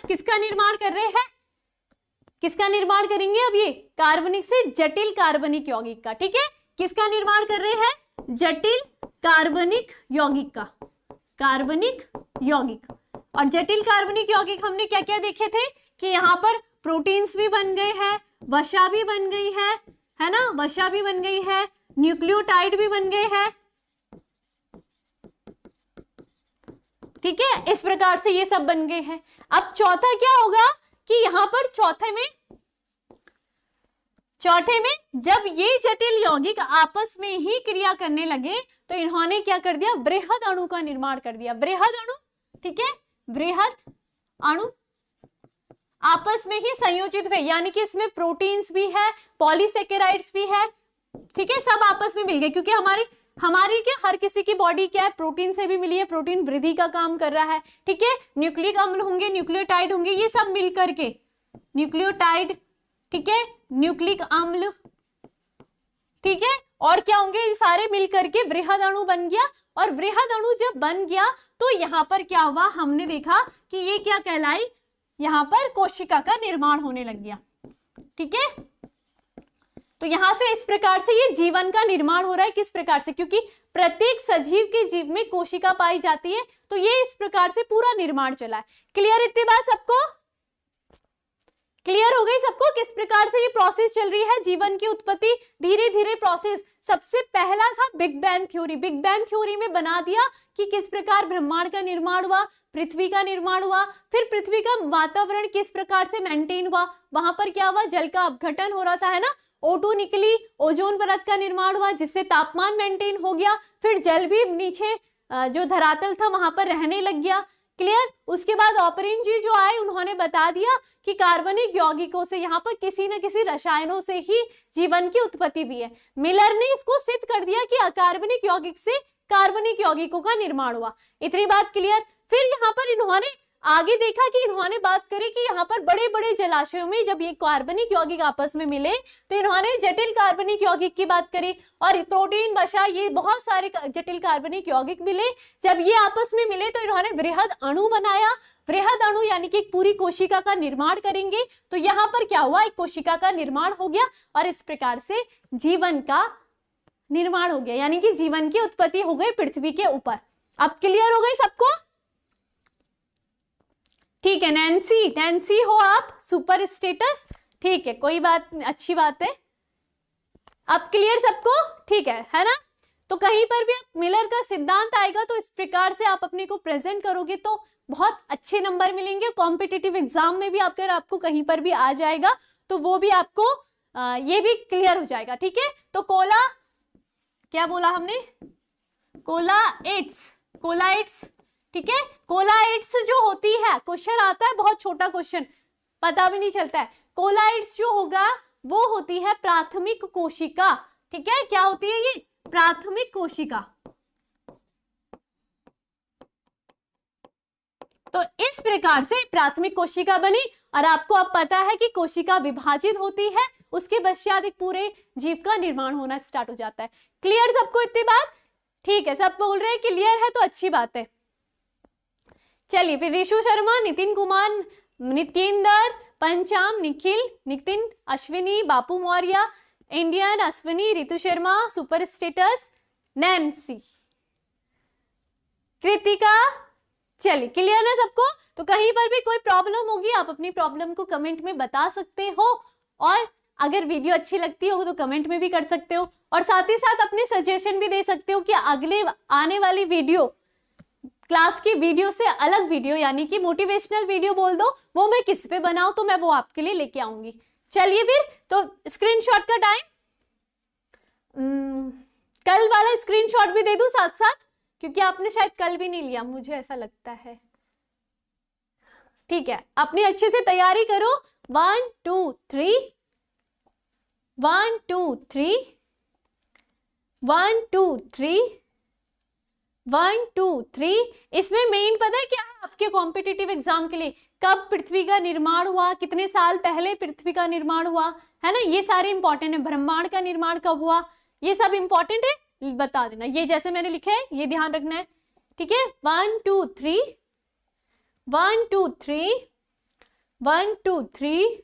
किसका निर्माण कर रहे हैं, किसका निर्माण करेंगे अब ये कार्बनिक से जटिल कार्बनिक यौगिक का। ठीक है, किसका निर्माण कर रहे हैं, जटिल कार्बनिक यौगिक का, कार्बनिक यौगिक। और जटिल कार्बनिक यौगिक हमने क्या क्या देखे थे कि यहाँ पर प्रोटीन्स भी बन गए हैं, वसा भी बन गई है ना, वसा भी बन गई है, न्यूक्लियोटाइड भी बन गए हैं। ठीक है, इस प्रकार से ये सब बन गए हैं। अब चौथा क्या होगा कि यहाँ पर चौथे में जब ये जटिल यौगिक आपस में ही क्रिया करने लगे तो इन्होंने क्या कर दिया, बृहद अणु का निर्माण कर दिया। बृहद अणु, ठीक है, बृहद अणु आपस में ही संयोजित हुए, यानी कि इसमें प्रोटीन्स भी है, पॉलीसेकेराइड्स भी है। ठीक है, सब आपस में मिल गए, क्योंकि हमारी क्या हर किसी की बॉडी क्या है, प्रोटीन से भी मिली है, प्रोटीन वृद्धि का काम कर रहा है। ठीक है, न्यूक्लिक अम्ल होंगे, न्यूक्लियोटाइड होंगे, ये सब मिल करके न्यूक्लियोटाइड, ठीक है, न्यूक्लिक अम्ल, ठीक है, और क्या होंगे, ये सारे मिल करके बृहद अणु बन गया। और बृहद अणु जब बन गया तो यहाँ पर क्या हुआ, हमने देखा कि ये क्या कहलाई, यहाँ पर कोशिका का निर्माण होने लग गया। ठीक है, तो यहां से इस प्रकार से ये जीवन का निर्माण हो रहा है। किस प्रकार से, क्योंकि प्रत्येक सजीव के जीव में कोशिका पाई जाती है, तो ये इस प्रकार से पूरा निर्माण चला है। क्लियर, इतनी बात सबको क्लियर हो गई सबको, किस प्रकार से ये प्रोसेस चल रही है, जीवन की उत्पत्ति, धीरे धीरे प्रोसेस। सबसे पहला था big bang theory. Big bang theory में बना दिया कि किस प्रकार ब्रह्मांड का निर्माण हुआ, पृथ्वी का निर्माण हुआ, फिर पृथ्वी का वातावरण किस प्रकार से मेंटेन हुआ, वहां पर क्या हुआ, जल का अपघटन हो रहा था, है ना, O2 निकली, ओजोन परत का निर्माण हुआ जिससे तापमान मेंटेन हो गया, फिर जल भी नीचे जो धरातल था वहां पर रहने लग गया। क्लियर। उसके बाद ऑपरिन जी जो आए उन्होंने बता दिया कि कार्बनिक यौगिकों से यहाँ पर किसी न किसी रसायनों से ही जीवन की उत्पत्ति भी है। मिलर ने इसको सिद्ध कर दिया कि अकार्बनिक यौगिक से कार्बनिक यौगिकों का निर्माण हुआ। इतनी बात क्लियर। फिर यहाँ पर इन्होंने आगे देखा कि इन्होंने बात करी कि यहाँ पर बड़े बड़े जलाशयों में जब ये कार्बनिक यौगिक आपस में मिले तो इन्होंने जटिल कार्बनिक यौगिक की बात करी, और प्रोटीन, वसा, ये बहुत सारे जटिल कार्बनिक यौगिक मिले। जब ये आपस में मिले तो इन्होंने बृहद अणु बनाया। बृहद अणु यानी कि एक पूरी कोशिका का निर्माण करेंगे, तो यहाँ पर क्या हुआ, एक कोशिका का निर्माण हो गया और इस प्रकार से जीवन का निर्माण हो गया, यानी कि जीवन की उत्पत्ति हो गई पृथ्वी के ऊपर। अब क्लियर हो गई सबको? ठीक है, नैन्सी हो आप, सुपर स्टेटस, ठीक है, कोई बात, अच्छी बात है। अब क्लियर सबको? ठीक है ना। तो कहीं पर भी मिलर का सिद्धांत आएगा तो इस प्रकार से आप अपने को प्रेजेंट करोगे तो बहुत अच्छे नंबर मिलेंगे। कॉम्पिटिटिव एग्जाम में भी अगर आपको कहीं पर भी आ जाएगा तो वो भी आपको ये भी क्लियर हो जाएगा। ठीक है, तो कोला, क्या बोला हमने, कोलाइट्स, ठीक है, कोलाइट्स जो होती है, क्वेश्चन आता है बहुत छोटा क्वेश्चन, पता भी नहीं चलता है। कोलाइट्स जो होगा वो होती है प्राथमिक कोशिका। ठीक है, क्या होती है ये, प्राथमिक कोशिका। तो इस प्रकार से प्राथमिक कोशिका बनी और आपको अब पता है कि कोशिका विभाजित होती है, उसके पश्चात एक पूरे जीव का निर्माण होना स्टार्ट हो जाता है। क्लियर सबको इतनी बात? ठीक है, सब बोल रहे हैं क्लियर है तो अच्छी बात है। चलिए फिर Rishu Sharma, Nitin Kumar, Nitendra, Pancham, Nikhil, Nitin, Ashwini, Bapu Maurya, Indian, Ashwini, Ritu Sharma, super status, Nancy, Kritika. चलिए क्लियर है सबको? तो कहीं पर भी कोई प्रॉब्लम होगी आप अपनी प्रॉब्लम को कमेंट में बता सकते हो, और अगर वीडियो अच्छी लगती हो तो कमेंट में भी कर सकते हो, और साथ ही साथ अपने सजेशन भी दे सकते हो कि अगले आने वाली वीडियो, क्लास की वीडियो से अलग वीडियो, यानी कि मोटिवेशनल वीडियो बोल दो, वो मैं किस पे बनाऊं, तो मैं वो आपके लिए लेके आऊंगी। चलिए फिर तो स्क्रीनशॉट का टाइम, कल वाला स्क्रीनशॉट भी दे दूं साथ साथ, क्योंकि आपने शायद कल भी नहीं लिया, मुझे ऐसा लगता है। ठीक है, अपनी अच्छे से तैयारी करो। 1 2 3, 1 2 3, 1 2 3, 1 2 3। इसमें मेन पता है क्या है आपके कॉम्पिटिटिव एग्जाम के लिए? कब पृथ्वी का निर्माण हुआ, कितने साल पहले पृथ्वी का निर्माण हुआ, है ना, ये सारे इंपॉर्टेंट है। ब्रह्मांड का निर्माण कब हुआ, ये सब इंपॉर्टेंट है, बता देना। ये जैसे मैंने लिखा है ये ध्यान रखना है, ठीक है। 1 2 3, 1 2 3, 1 2 3,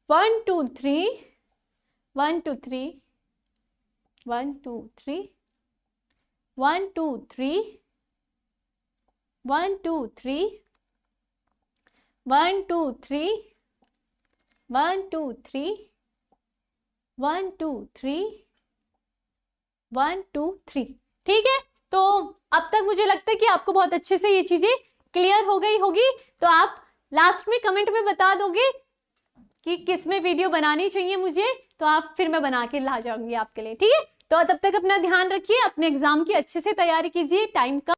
1 2 3, 1 2 3, 1 2 3, 1 2 3, 1 2 3, 1 2 3, 1 2 3, 1 2 3, 1 2 3। ठीक है, तो अब तक मुझे लगता है कि आपको बहुत अच्छे से ये चीजें क्लियर हो गई होगी। तो आप लास्ट में कमेंट में बता दोगे कि किस में वीडियो बनानी चाहिए मुझे, तो आप फिर मैं बना के ला जाऊंगी आपके लिए। ठीक है, तो तब तक अपना ध्यान रखिए, अपने एग्जाम की अच्छे से तैयारी कीजिए। टाइम का